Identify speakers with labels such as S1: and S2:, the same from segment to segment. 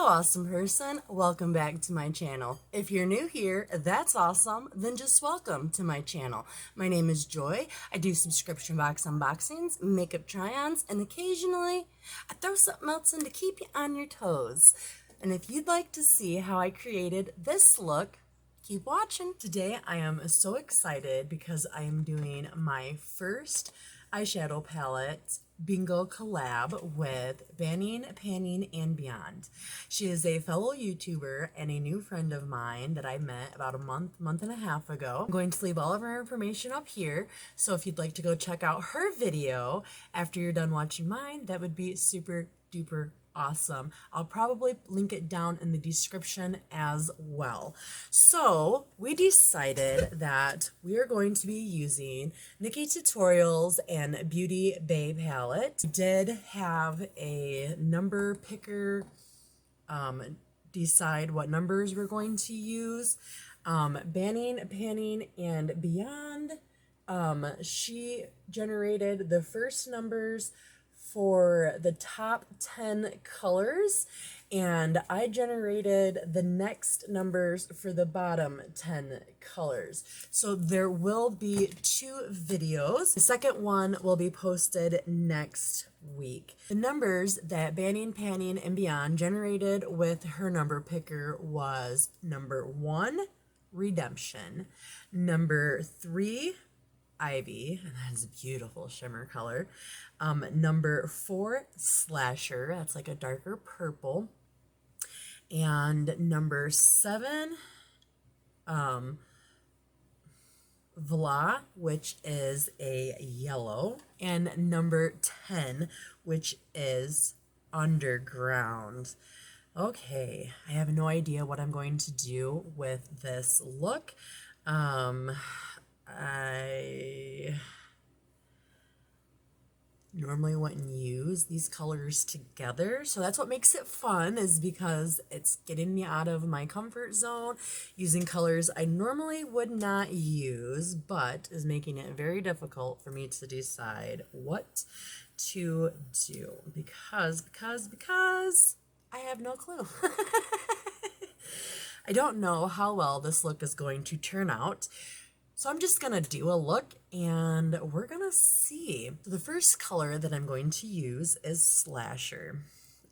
S1: Hello awesome person, welcome back to my channel. If you're new here, that's awesome, then just welcome to my channel. My name is Joy. I do subscription box unboxings, makeup try-ons, and occasionally I throw something else in to keep you on your toes. And if you'd like to see how I created this look, keep watching. Today I am so excited because I am doing my first eyeshadow palette bingo collab with Banning, Panning, and Beyond. She is a fellow YouTuber and a new friend of mine that I met about a month and a half ago. I'm going to leave all of her information up here, so if you'd like to go check out her video after you're done watching mine, that would be super duper awesome. I'll probably link it down in the description as well. So we decided that we are going to be using Nikkie Tutorials and Beauty Bay palette. We did have a number picker decide what numbers we're going to use. Banning, Panning, and Beyond. She generated the first numbers for the top 10 colors, and I generated the next numbers for the bottom 10 colors. So there will be 2 videos. The second one will be posted next week. The numbers that Banning, Panning, and Beyond generated with her number picker was number 1, Redemption, number 3, Ivy, and that's a beautiful shimmer color. Number 4, Slasher, that's like a darker purple. And number 7, Vla, which is a yellow. And number 10, which is Underground. Okay, I have no idea what I'm going to do with this look. I normally wouldn't use these colors together, so that's what makes it fun, is because it's getting me out of my comfort zone, using colors I normally would not use, but is making it very difficult for me to decide what to do, because I have no clue. I don't know how well this look is going to turn out. So I'm just gonna do a look and we're gonna see. So the first color that I'm going to use is Slasher.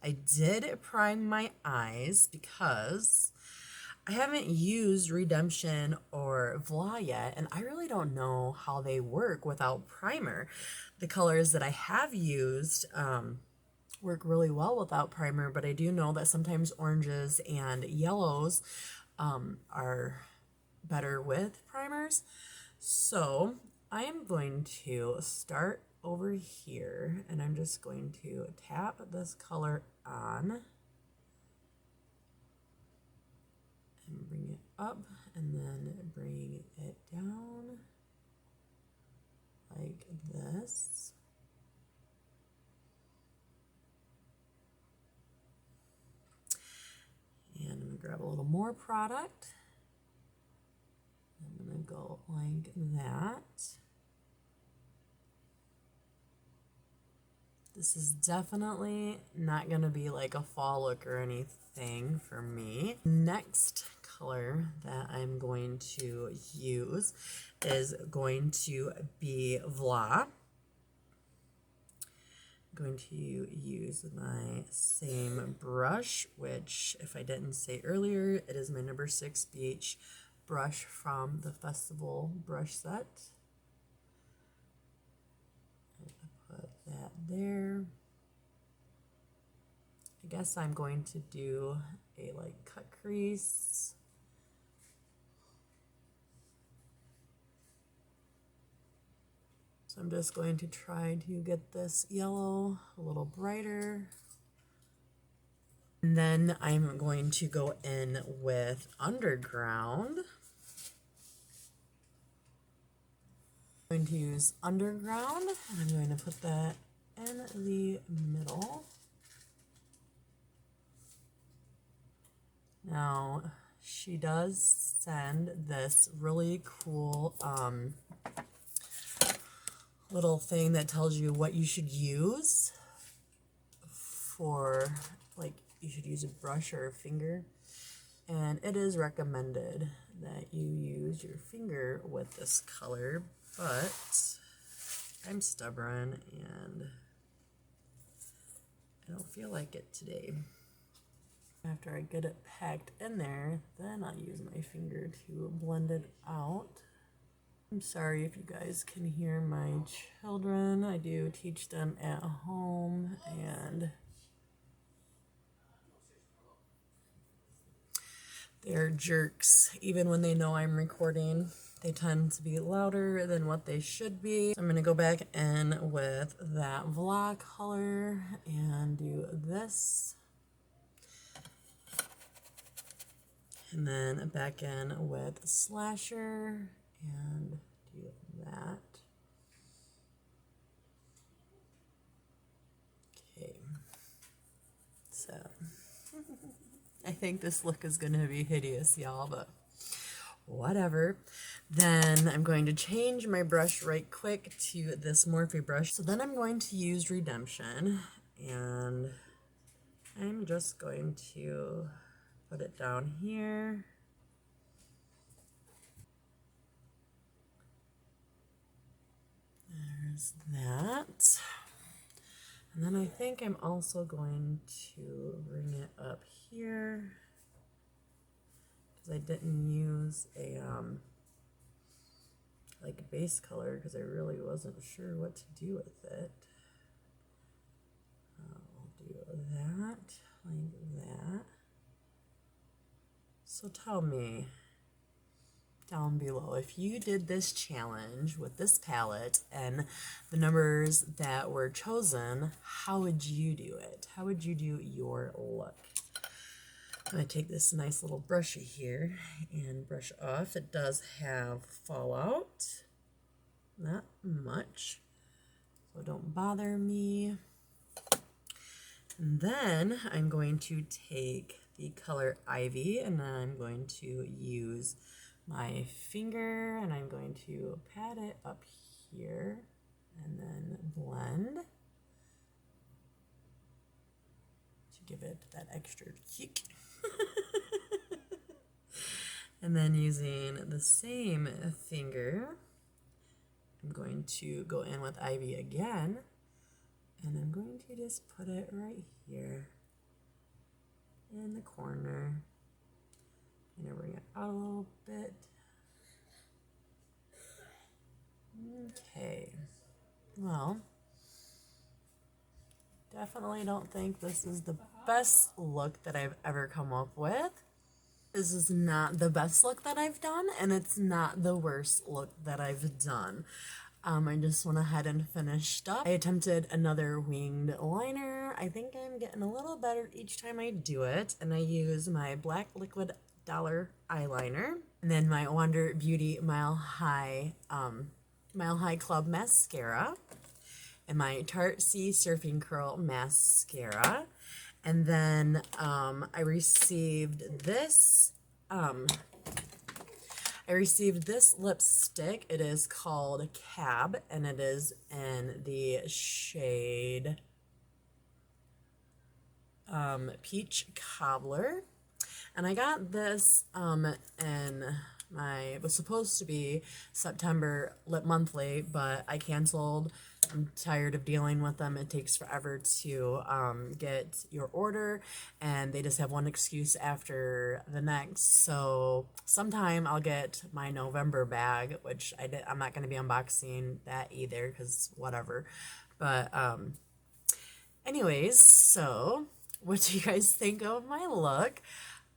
S1: I did prime my eyes because I haven't used Redemption or Vla yet, and I really don't know how they work without primer. The colors that I have used work really well without primer, but I do know that sometimes oranges and yellows are better with primers. So I am going to start over here, and I'm just going to tap this color on and bring it up, and then bring it down like this. And I'm going to grab a little more product. I'm going to go like that. This is definitely not going to be like a fall look or anything for me. Next color that I'm going to use is going to be Vla. I'm going to use my same brush, which, if I didn't say earlier, it is my number 6 BH brush from the festival brush set. Put that there. I guess I'm going to do a like cut crease. So I'm just going to try to get this yellow a little brighter. And then I'm going to go in with Underground. I'm going to use Underground, and I'm going to put that in the middle. Now, she does send this really cool little thing that tells you what you should use for like you should use a brush or a finger. And it is recommended that you use your finger with this color, but I'm stubborn and I don't feel like it today. After I get it packed in there, then I'll use my finger to blend it out. I'm sorry if you guys can hear my children. I do teach them at home, and they're jerks. Even when they know I'm recording, they tend to be louder than what they should be. So I'm going to go back in with that vlog color and do this. And then back in with slasher and do that. Okay. So I think this look is going to be hideous, y'all, but whatever. Then I'm going to change my brush right quick to this Morphe brush. So then I'm going to use Redemption, and I'm just going to put it down here. There's that. And then I think I'm also going to bring it up here, because I didn't use a like base color because I really wasn't sure what to do with it. I'll do that, like that. So tell me down below, if you did this challenge with this palette and the numbers that were chosen, how would you do it? How would you do your look? I'm going to take this nice little brushy here and brush off. It does have fallout, not much, so don't bother me. And then I'm going to take the color Ivy, and then I'm going to use my finger and I'm going to pat it up here and then blend to give it that extra kick. And then using the same finger, I'm going to go in with Ivy again, and I'm going to just put it right here in the corner. I'm going to bring it out a little bit. Okay. Well, definitely don't think this is the best look that I've ever come up with. This is not the best look that I've done, and it's not the worst look that I've done. I just went ahead and finished up. I attempted another winged liner. I think I'm getting a little better each time I do it, and I use my black liquid dollar eyeliner, and then my Wander Beauty Mile High Club mascara, and my Tarte C Surfing Curl mascara. And then I received this lipstick. It is called Cab, and it is in the shade Peach Cobbler. And I got this it was supposed to be September Lip Monthly, but I canceled. I'm tired of dealing with them. It takes forever to get your order, and they just have one excuse after the next. So sometime I'll get my November bag, which I'm not going to be unboxing that either, because whatever. But anyways, so what do you guys think of my look?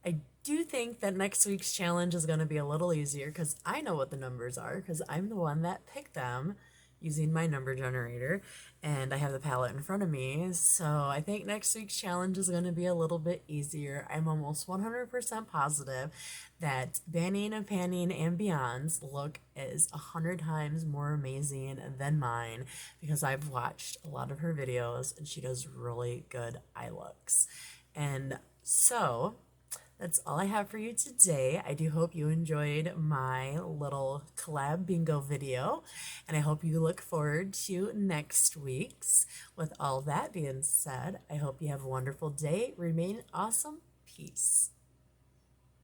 S1: I do think that next week's challenge is going to be a little easier because I know what the numbers are, because I'm the one that picked them using my number generator, and I have the palette in front of me. So I think next week's challenge is going to be a little bit easier. I'm almost 100% positive that Banning and Panning and Beyond's look is 100 times more amazing than mine, because I've watched a lot of her videos and she does really good eye looks. And so That's all I have for you today. I do hope you enjoyed my little collab bingo video, and I hope you look forward to next week's. With all that being said, I hope you have a wonderful day. Remain awesome. Peace.